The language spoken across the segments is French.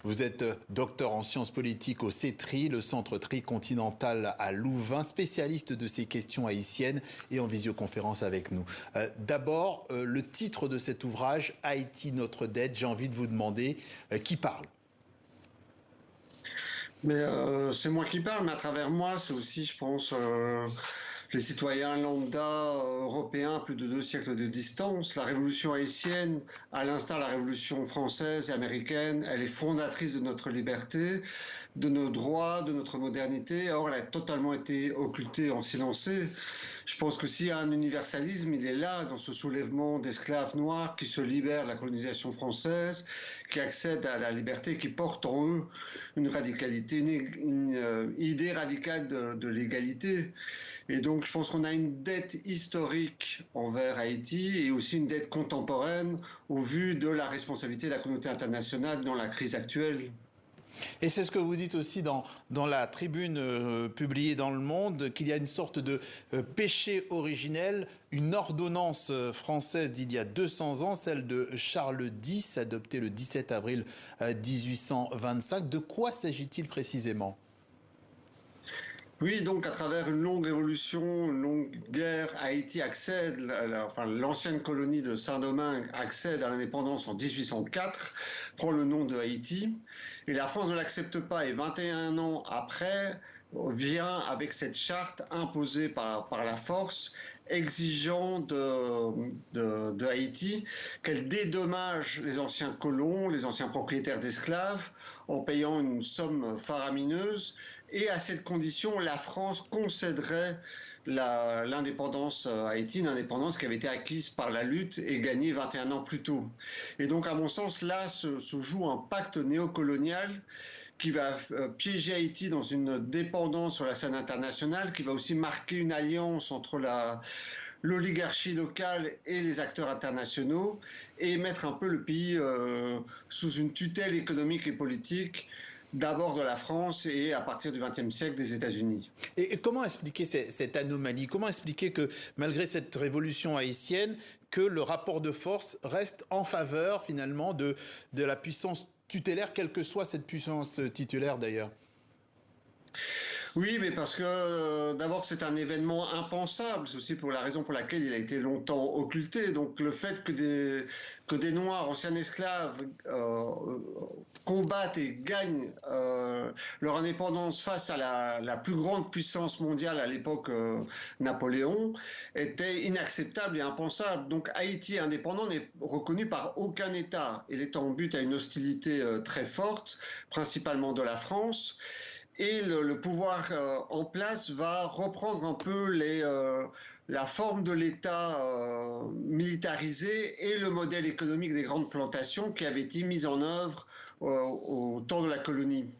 Vous êtes docteur en sciences politiques au CETRI, le centre tricontinental à Louvain, spécialiste de ces questions haïtiennes et en visioconférence avec nous. D'abord, le titre de cet ouvrage, Haïti, notre dette, j'ai envie de vous demander qui parle. Mais c'est moi qui parle, mais à travers moi, c'est aussi, je pense, les citoyens lambda européens à plus de 2 siècles de distance. La révolution haïtienne, à l'instar de la révolution française et américaine, elle est fondatrice de notre liberté, de nos droits, de notre modernité. Or, elle a totalement été occultée, silencée. Je pense que s'il y a un universalisme, il est là, dans ce soulèvement d'esclaves noirs qui se libèrent de la colonisation française, qui accèdent à la liberté, qui portent en eux une radicalité, une idée radicale de l'égalité. Et donc, je pense qu'on a une dette historique envers Haïti et aussi une dette contemporaine au vu de la responsabilité de la communauté internationale dans la crise actuelle. Et c'est ce que vous dites aussi dans la tribune publiée dans Le Monde, qu'il y a une sorte de péché originel, une ordonnance française d'il y a 200 ans, celle de Charles X, adoptée le 17 avril 1825. De quoi s'agit-il précisément ? Oui, donc à travers une longue révolution, une longue guerre, Haïti accède, l'ancienne colonie de Saint-Domingue accède à l'indépendance en 1804, prend le nom de Haïti, et la France ne l'accepte pas, et 21 ans après, vient avec cette charte imposée par la force, exigeant de Haïti qu'elle dédommage les anciens colons, les anciens propriétaires d'esclaves, en payant une somme faramineuse. Et à cette condition, la France concéderait l'indépendance à Haïti, une indépendance qui avait été acquise par la lutte et gagnée 21 ans plus tôt. Et donc, à mon sens, là se joue un pacte néocolonial qui va piéger Haïti dans une dépendance sur la scène internationale, qui va aussi marquer une alliance entre l'oligarchie locale et les acteurs internationaux, et mettre un peu le pays sous une tutelle économique et politique, d'abord de la France et à partir du XXe siècle des États-Unis. Et comment expliquer cette anomalie? Comment expliquer que malgré cette révolution haïtienne, que le rapport de force reste en faveur finalement de la puissance tutélaire, quelle que soit cette puissance titulaire d'ailleurs? Oui, mais parce que d'abord c'est un événement impensable, c'est aussi pour la raison pour laquelle il a été longtemps occulté. Donc le fait que des Noirs, anciens esclaves, combattent et gagnent leur indépendance face à la plus grande puissance mondiale à l'époque, Napoléon, était inacceptable et impensable. Donc Haïti indépendant n'est reconnu par aucun État. Il est en but à une hostilité très forte, principalement de la France. Et le pouvoir en place va reprendre un peu la forme de l'État militarisé et le modèle économique des grandes plantations qui avait été mis en œuvre au temps de la colonie.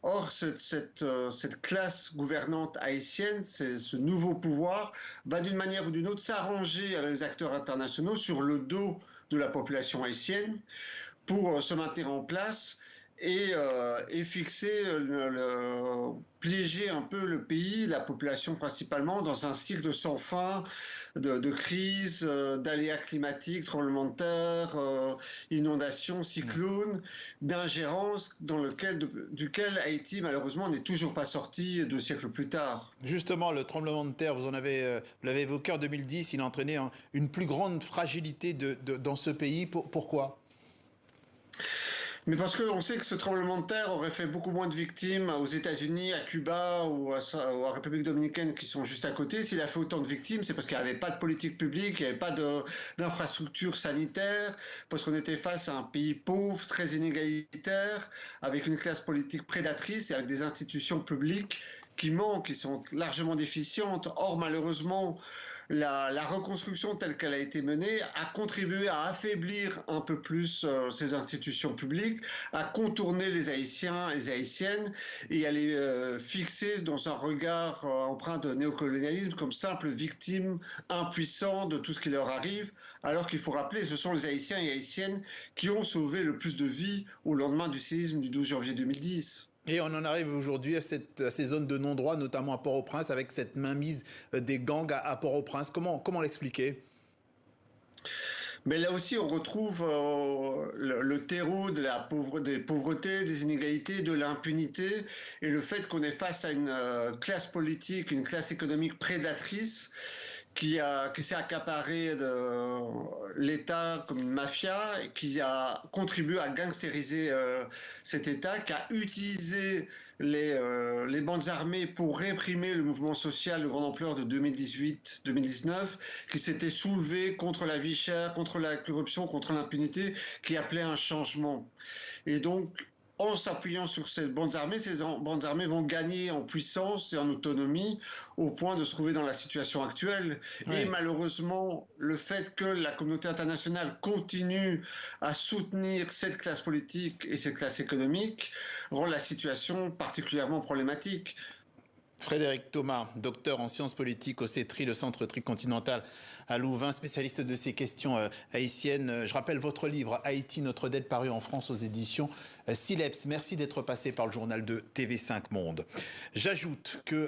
Or, cette classe gouvernante haïtienne, ce nouveau pouvoir, va d'une manière ou d'une autre s'arranger avec les acteurs internationaux sur le dos de la population haïtienne pour se maintenir en place et fixer, piéger un peu le pays, la population principalement, dans un cycle sans fin de crises, d'aléas climatiques, tremblements de terre, inondations, cyclones, d'ingérence duquel Haïti malheureusement n'est toujours pas sorti 2 siècles plus tard. Justement, le tremblement de terre, vous l'avez évoqué en 2010, il a entraîné une plus grande fragilité dans ce pays. Pourquoi ? Mais parce qu'on sait que ce tremblement de terre aurait fait beaucoup moins de victimes aux États-Unis, à Cuba ou à République dominicaine qui sont juste à côté. S'il a fait autant de victimes, c'est parce qu'il n'y avait pas de politique publique, il n'y avait pas d'infrastructure sanitaire, parce qu'on était face à un pays pauvre, très inégalitaire, avec une classe politique prédatrice et avec des institutions publiques qui manquent, qui sont largement déficientes. Or, malheureusement, la reconstruction telle qu'elle a été menée a contribué à affaiblir un peu plus ces institutions publiques, à contourner les Haïtiens et les Haïtiennes et à les fixer dans un regard empreint de néocolonialisme comme simples victimes impuissantes de tout ce qui leur arrive, alors qu'il faut rappeler que ce sont les Haïtiens et Haïtiennes qui ont sauvé le plus de vies au lendemain du séisme du 12 janvier 2010. Et on en arrive aujourd'hui à ces zones de non-droit, notamment à Port-au-Prince, avec cette mainmise des gangs à Port-au-Prince. Comment l'expliquer ? Mais là aussi, on retrouve le terreau de la des pauvretés, des inégalités, de l'impunité, et le fait qu'on est face à une classe politique, une classe économique prédatrice qui s'est accaparée de l'État comme une mafia, qui a contribué à gangsteriser cet État, qui a utilisé les bandes armées pour réprimer le mouvement social de grande ampleur de 2018-2019, qui s'était soulevé contre la vie chère, contre la corruption, contre l'impunité, qui appelait un changement. Et donc, en s'appuyant sur ces bandes armées vont gagner en puissance et en autonomie au point de se trouver dans la situation actuelle. Oui. Et malheureusement, le fait que la communauté internationale continue à soutenir cette classe politique et cette classe économique rend la situation particulièrement problématique. Frédéric Thomas, docteur en sciences politiques au CETRI, le Centre tricontinental à Louvain, spécialiste de ces questions haïtiennes. Je rappelle votre livre « Haïti, notre dette » paru en France aux éditions Sileps. Merci d'être passé par le journal de TV5 Monde. J'ajoute que